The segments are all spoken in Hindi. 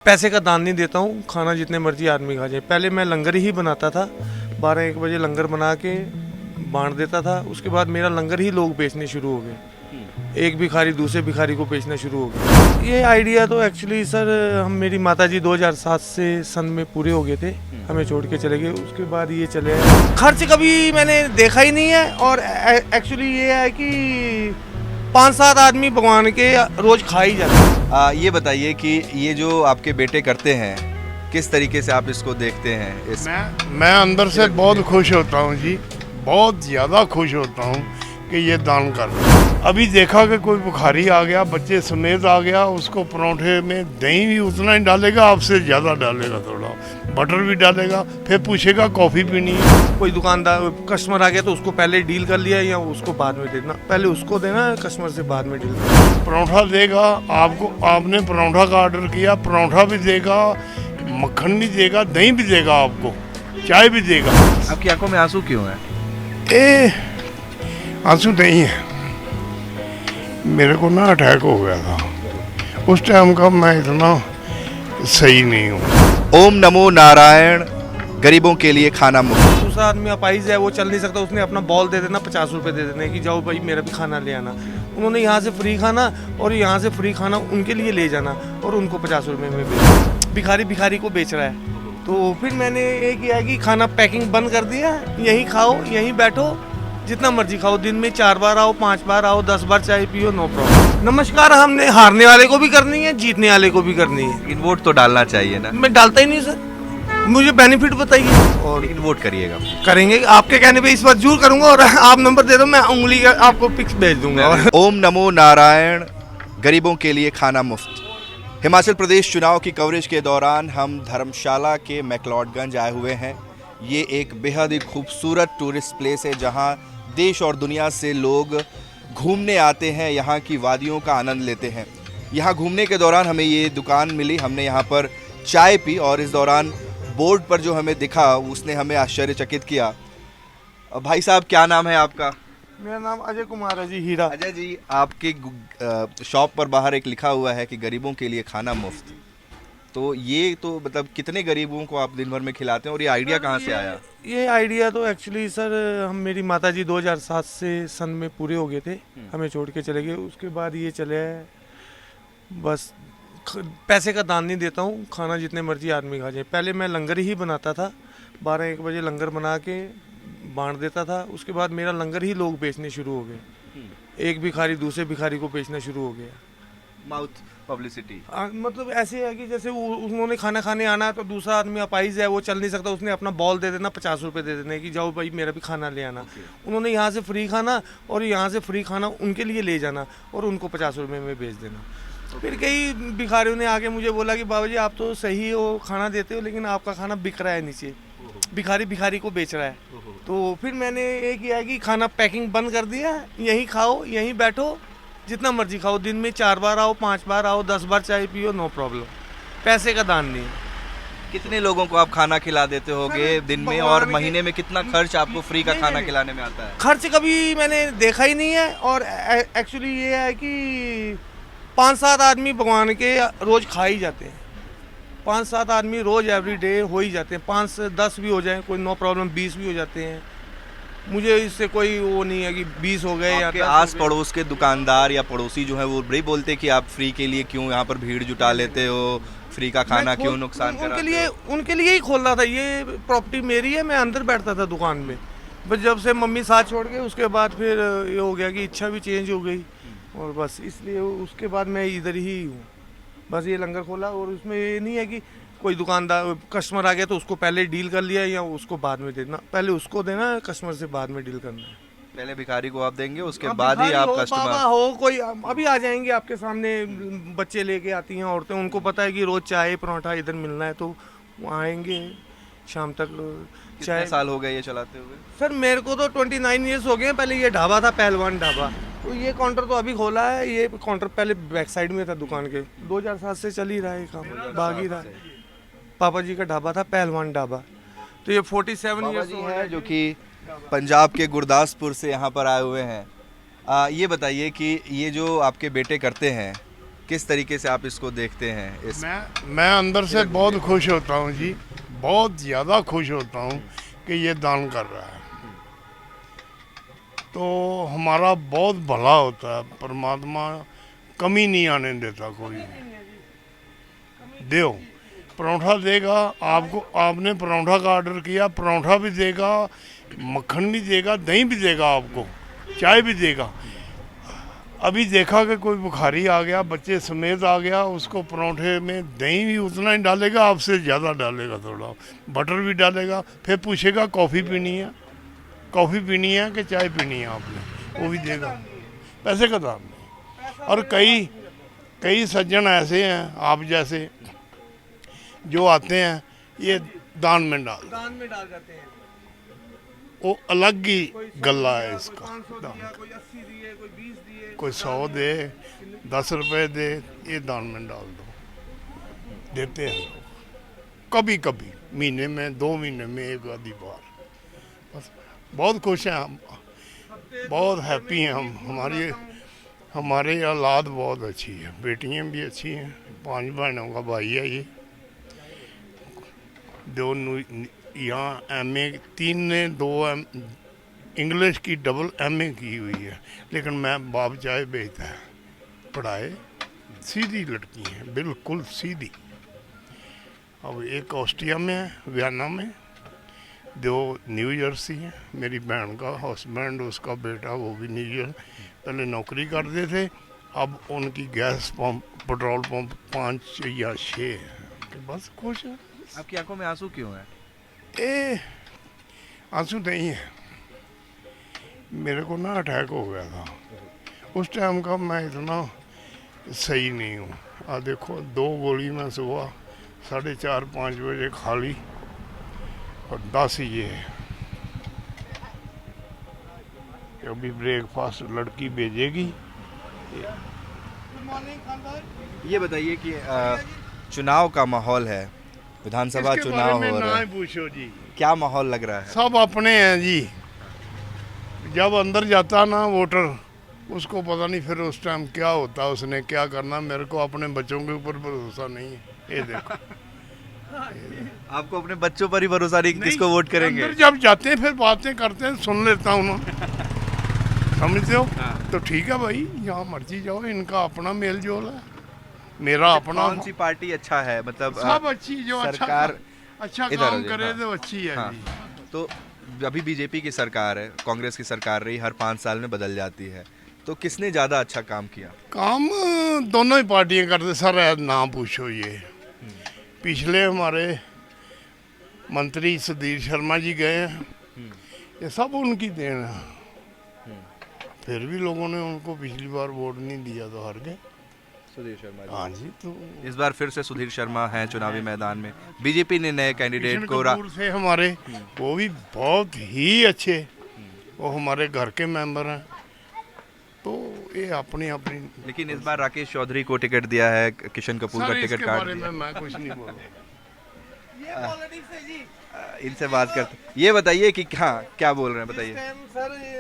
पैसे का दान नहीं देता हूँ, खाना जितने मर्जी आदमी खा जाए। पहले मैं लंगर ही बनाता था, 12-1 बजे लंगर बना के बांट देता था। उसके बाद मेरा लंगर ही लोग बेचने शुरू हो गए। एक भिखारी दूसरे भिखारी को बेचना शुरू हो गया। ये आइडिया तो एक्चुअली सर हम मेरी माताजी 2007 से सन में पूरे हो गए थे, हमें छोड़ के चले गए। उसके बाद ये चले आए। खर्च कभी मैंने देखा ही नहीं है। और एक्चुअली ये है कि 5-7 आदमी भगवान के रोज खा ही जाते हैं। ये बताइए कि ये जो आपके बेटे करते हैं, किस तरीके से आप इसको देखते हैं? मैं अंदर से बहुत खुश होता हूँ जी, बहुत ज़्यादा खुश होता हूँ कि ये दान कर रहे हैं। अभी देखा कि कोई बुखारी आ गया, बच्चे समेत आ गया, उसको परोठे में दही भी उतना ही डालेगा, आपसे ज़्यादा डालेगा, थोड़ा बटर भी डालेगा, फिर पूछेगा कॉफ़ी पीनी है। कोई दुकानदार कस्टमर आ गया तो उसको पहले डील कर लिया या उसको बाद में देना, पहले उसको देना कस्टमर से बाद में डील करना। परोठा देगा आपको, आपने परोठा का ऑर्डर किया, परोठा भी देगा, मक्खन भी देगा, दही भी देगा, आपको चाय भी देगा। आपकी आंखों में आंसू क्यों है? आंसू नहीं है, मेरे को ना अटैक हो गया था उस टाइम का, मैं इतना सही नहीं हूँ। ओम नमो नारायण, गरीबों के लिए खाना मुफ्त। दूसरा आदमी अपाइज है, वो चल नहीं सकता, उसने अपना बॉल दे देना, 50 रुपए दे देने कि जाओ भाई मेरा भी खाना ले आना। उन्होंने यहाँ से फ्री खाना और यहाँ से फ्री खाना उनके लिए ले जाना और उनको 50 रुपए में बेच। भिखारी को बेच रहा है। तो फिर मैंने ये किया कि खाना पैकिंग बंद कर दिया, यहीं खाओ, यहीं बैठो, जितना मर्जी खाओ, दिन में 4 बार आओ, 5 बार आओ, 10 बार चाय पियो, नो प्रॉब्लम। नमस्कार हमने हारने वाले को भी करनी है, जीतने वाले को भी करनी है। लेकिन वोट तो डालना चाहिए ना? मैं डालता ही नहीं सर, मुझे बेनिफिट बताइए। और लेकिन वोट करिएगा। करेंगे, आपके कहने पे इस बार जरूर करूंगा। और आप नंबर दे दो, मैं उंगली का आपको पिक्स भेज दूंगा। ओम नमो नारायण, गरीबों के लिए खाना मुफ्त। हिमाचल प्रदेश चुनाव की कवरेज के दौरान हम धर्मशाला के मैक्लोडगंज आए हुए हैं। ये एक बेहद ही खूबसूरत टूरिस्ट प्लेस है जहाँ देश और दुनिया से लोग घूमने आते हैं, यहाँ की वादियों का आनंद लेते हैं। यहाँ घूमने के दौरान हमें ये दुकान मिली, हमने यहाँ पर चाय पी और इस दौरान बोर्ड पर जो हमें दिखा उसने हमें आश्चर्यचकित किया। भाई साहब, क्या नाम है आपका? मेरा नाम अजय कुमार है जी, हीरा। अजय जी, आपके शॉप पर बाहर एक लिखा हुआ है कि गरीबों के लिए खाना मुफ्त। तो ये तो मतलब कितने गरीबों को आप दिन भर में खिलाते हैं और ये आइडिया कहाँ से आया? ये आइडिया तो एक्चुअली सर हम मेरी माताजी 2007 से सन में पूरे हो गए थे, हमें छोड़ के चले गए। उसके बाद ये चले आए। बस पैसे का दान नहीं देता हूँ, खाना जितने मर्जी आदमी खा जाए। पहले मैं लंगर ही बनाता था, 12-1 बजे लंगर बना के बांट देता था। उसके बाद मेरा लंगर ही लोग बेचने शुरू हो गए। एक भिखारी दूसरे भिखारी को बेचना शुरू हो गया। Mouth publicity. मतलब ऐसे है कि जैसे उन्होंने खाना खाने आना है तो दूसरा आदमी अपाइज है, वो चल नहीं सकता, उसने अपना बॉल दे देना, 50 रुपए दे देने कि जाओ भाई मेरा भी खाना ले आना। उन्होंने यहाँ से फ्री खाना और यहाँ से फ्री खाना उनके लिए ले जाना और उनको 50 रुपए में बेच देना। फिर कई भिखारियों ने आके मुझे बोला कि बाबा जी आप तो सही हो, खाना देते हो, लेकिन आपका खाना बिक रहा है नीचे, भिखारी को बेच रहा है। तो फिर मैंने ये किया कि खाना पैकिंग बंद कर दिया, यहीं खाओ, यहीं बैठो, जितना मर्जी खाओ, दिन में 4 बार आओ, 5 बार आओ, 10 बार चाय पियो, नो प्रॉब्लम। पैसे का दान नहीं। कितने लोगों को आप खाना खिला देते होगे दिन में, और महीने में कितना खर्च आपको फ्री का खाना खिलाने में आता है? खर्च कभी मैंने देखा ही नहीं है। और एक्चुअली ये है कि 5-7 आदमी भगवान के रोज खा ही जाते हैं। 5-7 आदमी रोज एवरी डे हो ही जाते हैं। 5 से 10 भी हो जाए कोई नो प्रॉब्लम, 20 भी हो जाते हैं। मुझे इससे कोई वो नहीं है कि 20 हो गए या 10 आस पड़ोस के दुकानदार या पड़ोसी जो है वो बड़े बोलते कि आप फ्री के लिए क्यों यहाँ पर भीड़ जुटा लेते हो, फ्री का खाना क्यों नुकसान कराते हो? उनके लिए ही खोल रहा था। ये प्रॉपर्टी मेरी है, मैं अंदर बैठता था दुकान में। बस जब से मम्मी साथ छोड़ गए उसके बाद फिर ये हो गया कि इच्छा भी चेंज हो गई और बस इसलिए उसके बाद मैं इधर ही हूँ। बस ये लंगर खोला और उसमें ये नहीं है कि कोई दुकानदार कस्टमर आ गया तो उसको पहले डील कर लिया या उसको बाद में देना, पहले उसको देना, कस्टमर से बाद में डील करना है। पहले भिखारी को आप देंगे, उसके बाद ही आप कस्टमर हो। कोई अभी आ जाएंगे आपके सामने, बच्चे लेके आती हैं औरतें, उनको पता है कि रोज चाय परोठा इधर मिलना है, तो वो आएंगे शाम तक। कितने साल हो गए ये चलाते हुए? सर मेरे को तो 29 ईयर्स हो गए। पहले ये ढाबा था, पहलवान ढाबा, तो ये काउंटर तो अभी खोला है। ये काउंटर पहले बैक साइड में था दुकान के, 2007 से चल ही रहा है काम, बागी रहा। पापा जी का ढाबा था, पहलवान ढाबा। तो ये 47 ईयर्स है जो कि पंजाब के गुरदासपुर से यहाँ पर आए हुए हैं। ये बताइए कि ये जो आपके बेटे करते हैं, किस तरीके से आप इसको देखते हैं इस मैं अंदर से बहुत खुश होता हूँ जी, बहुत ज़्यादा खुश होता हूँ कि ये दान कर रहा है, तो हमारा बहुत भला होता है। परमात्मा कमी नहीं आने देता कोई भी। दो परोठा देगा आपको, आपने परोठा का ऑर्डर किया, परोठा भी देगा, मक्खन भी देगा, दही भी देगा, आपको चाय भी देगा। अभी देखा कि कोई बुखारी आ गया, बच्चे समेत आ गया, उसको परोठे में दही भी उतना ही डालेगा, आपसे ज़्यादा डालेगा, थोड़ा बटर भी डालेगा, फिर पूछेगा कॉफ़ी पीनी है कि चाय पीनी है आपने, वो भी देगा। पैसे का दाम नहीं। और कई सज्जन ऐसे हैं आप जैसे जो आते हैं ये दान में डाल जाते हैं। वो अलग ही गला है इसका। 500 दिया, कोई 80 दिए, कोई 20 दिए, कोई 100 दे, 10 रुपए दे, ये दान में डाल दो, देते हैं लोग कभी कभी, महीने में 2 महीने में एक आधी बार। बस बहुत खुश हैं हम, बहुत हैप्पी हैं हम। हमारे औलाद बहुत अच्छी है, बेटियां भी अच्छी हैं, 5 बहनों का भाई है ये। 2 यहाँ MA 3 ने, 2 इंग्लिश की डबल MA की हुई है, लेकिन मैं बाप चाय बेचता है, पढ़ाए, सीधी लड़की है, बिल्कुल सीधी। अब एक ऑस्ट्रिया में है, वियना में, 2 न्यू जर्सी हैं। मेरी बहन का हस्बैंड, उसका बेटा, वो भी न्यू जर्सी, पहले नौकरी करते थे, अब उनकी गैस पंप, पेट्रोल पंप 5 या 6 है। बस खुश है। आपकी आंखों में आंसू क्यों है? आंसू नहीं है, मेरे को ना अटैक हो गया था उस टाइम का, मैं इतना सही नहीं हूँ। देखो 2 गोली मैं सुबह 4:30-5 बजे खा ली और 10 ये है। अभी ब्रेकफास्ट लड़की भेजेगी। ये बताइए कि चुनाव का माहौल है, विधानसभा इसके चुनाव बारे हो में रहा ना है, ही पूछो जी, क्या माहौल लग रहा है? सब अपने हैं जी। जब अंदर जाता ना वोटर, उसको पता नहीं फिर उस टाइम क्या होता, उसने क्या करना। मेरे को अपने बच्चों के ऊपर भरोसा नहीं है। ये देखो आपको अपने बच्चों पर ही भरोसा नहीं, किसको वोट करेंगे? अंदर जब जाते हैं फिर बातें करते हैं, सुन लेता हूँ ना, समझते हो? तो ठीक है भाई, जहाँ मर्जी जाओ, इनका अपना मेल जोल है, मेरा अपना। कौन सी पार्टी अच्छा है, मतलब सब अच्छी, जो सरकार अच्छा इधर काम हो करे हाँ। तो अच्छी है हाँ। जी। तो अभी बीजेपी की सरकार है, कांग्रेस की सरकार रही, हर 5 साल में बदल जाती है, तो किसने ज़्यादा अच्छा काम किया? काम दोनों ही पार्टियां करते सर, ना पूछो। ये पिछले हमारे मंत्री सुधीर शर्मा जी गए हैं, ये सब उनकी देन है। फिर भी लोगों ने उनको पिछली बार वोट नहीं दिया तो हार गए। सुधीर शर्मा जी। हाँ जी, तो इस बार फिर से सुधीर शर्मा हैं चुनावी मैदान में। बीजेपी ने नए कैंडिडेट को किशन कपूर थे हमारे, वो भी बहुत ही अच्छे, वो हमारे घर के मेंबर हैं। तो ये अपनी अपनी। लेकिन इस बार राकेश चौधरी को टिकट दिया है, किशन कपूर का टिकट काट बारे दिया। में मैं कुछ नहीं बोलूँगा। इनसे बात करते, ये बताइए कि हाँ क्या बोल रहे हैं, बताइए।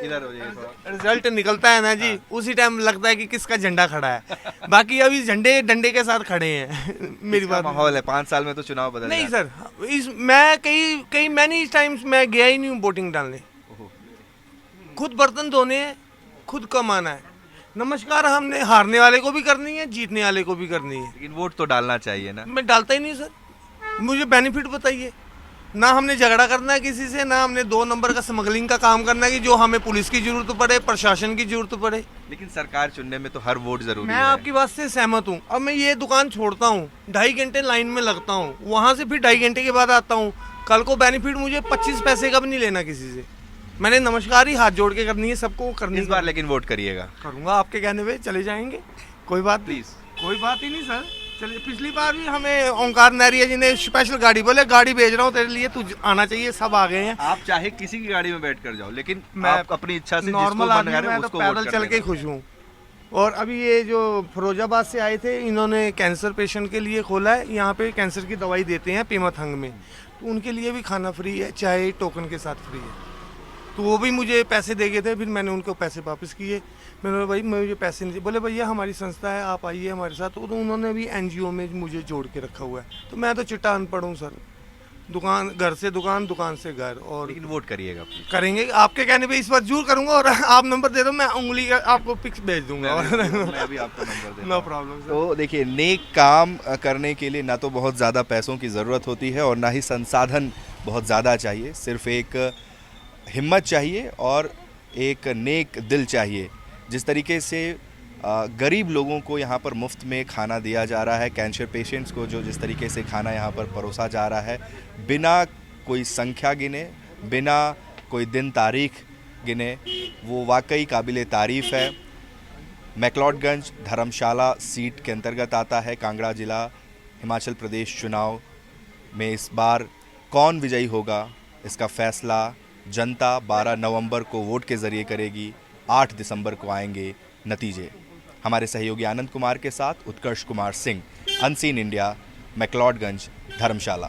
इधर हो जाइए थोड़ा। रिजल्ट निकलता है ना जी, उसी टाइम लगता है कि किसका झंडा खड़ा है। बाकी अभी झंडे डंडे के साथ खड़े हैं। मेरी बात माहौल है, 5 साल में तो चुनाव बदल नहीं जाता सर, मैं कई मैनी टाइम्स मैं गया ही नहीं हूँ वोटिंग डालने। खुद बर्तन धोने हैं, खुद कमाना है। नमस्कार हमने हारने वाले को भी करनी है, जीतने वाले को भी करनी है। लेकिन वोट तो डालना चाहिए ना। मैं डालता ही नहीं सर, मुझे बेनिफिट बताइए। ना हमने झगड़ा करना है किसी से, ना हमने 2 नंबर का स्मगलिंग का काम करना है कि जो हमें पुलिस की जरूरत पड़े, प्रशासन की जरूरत पड़े। लेकिन सरकार चुनने में तो हर वोट जरूरी मैं है। आपकी बात से सहमत हूँ। अब मैं ये दुकान छोड़ता हूँ, 2.5 घंटे लाइन में लगता हूँ, वहाँ से फिर 2.5 घंटे के बाद आता हूँ। कल को बेनिफिट मुझे 25 पैसे का भी नहीं लेना किसी से। मैंने नमस्कार ही हाथ जोड़ के करनी है, सबको करनी। इस बार लेकिन वोट करिएगा। करूँगा, आपके कहने पे चले जाएंगे, कोई बात प्लीज, कोई बात ही नहीं सर। चलिए, पिछली बार भी हमें ओंकार नहरिया जी ने स्पेशल गाड़ी बोले, गाड़ी भेज रहा हूँ तेरे लिए, तू आना चाहिए। सब आ गए हैं। आप चाहे किसी की गाड़ी में बैठ कर जाओ, लेकिन मैं आप अपनी इच्छा से नॉर्मल आदमी, मैं तो पैदल चल के ही खुश हूँ। और अभी ये जो फिरोजाबाद से आए थे, इन्होंने कैंसर पेशेंट के लिए खोला है, यहाँ पे कैंसर की दवाई देते हैं पेमाथंग में, तो उनके लिए भी खाना फ्री है, चाय टोकन के साथ फ्री है। तो वो भी मुझे पैसे दे गए थे, फिर मैंने उनको पैसे वापस किए। मैंने बोला भाई मुझे पैसे नहीं चाहिए। बोले भैया हमारी संस्था है, आप आइए हमारे साथ। तो उन्होंने भी एनजीओ में मुझे जोड़ के रखा हुआ है। तो मैं तो चिट्टा अनपढ़ हूँ सर, दुकान घर से दुकान, दुकान से घर। और लेकिन वोट करिएगा please। करेंगे, आपके कहने पे इस बार जरूर करूंगा। और आप नंबर दे दो, मैं उंगली का आपको पिक्स भेज दूंगा। मैं भी आपको नंबर देता नो हूं। Problem sir. तो देखिए, नेक काम करने के लिए ना तो बहुत ज़्यादा पैसों की ज़रूरत होती है और ना ही संसाधन बहुत ज़्यादा चाहिए। सिर्फ एक हिम्मत चाहिए और एक नेक दिल चाहिए। जिस तरीके से गरीब लोगों को यहाँ पर मुफ्त में खाना दिया जा रहा है, कैंसर पेशेंट्स को जो जिस तरीके से खाना यहाँ पर परोसा जा रहा है, बिना कोई संख्या गिने, बिना कोई दिन तारीख गिने, वो वाकई काबिल तारीफ़ है। मैक्लोडगंज धर्मशाला सीट के अंतर्गत आता है कांगड़ा ज़िला। हिमाचल प्रदेश चुनाव में इस बार कौन विजयी होगा, इसका फैसला जनता 12 नवंबर को वोट के ज़रिए करेगी। 8 दिसंबर को आएंगे नतीजे। हमारे सहयोगी आनंद कुमार के साथ उत्कर्ष कुमार सिंह, अनसीन इंडिया, मैक्लोडगंज धर्मशाला।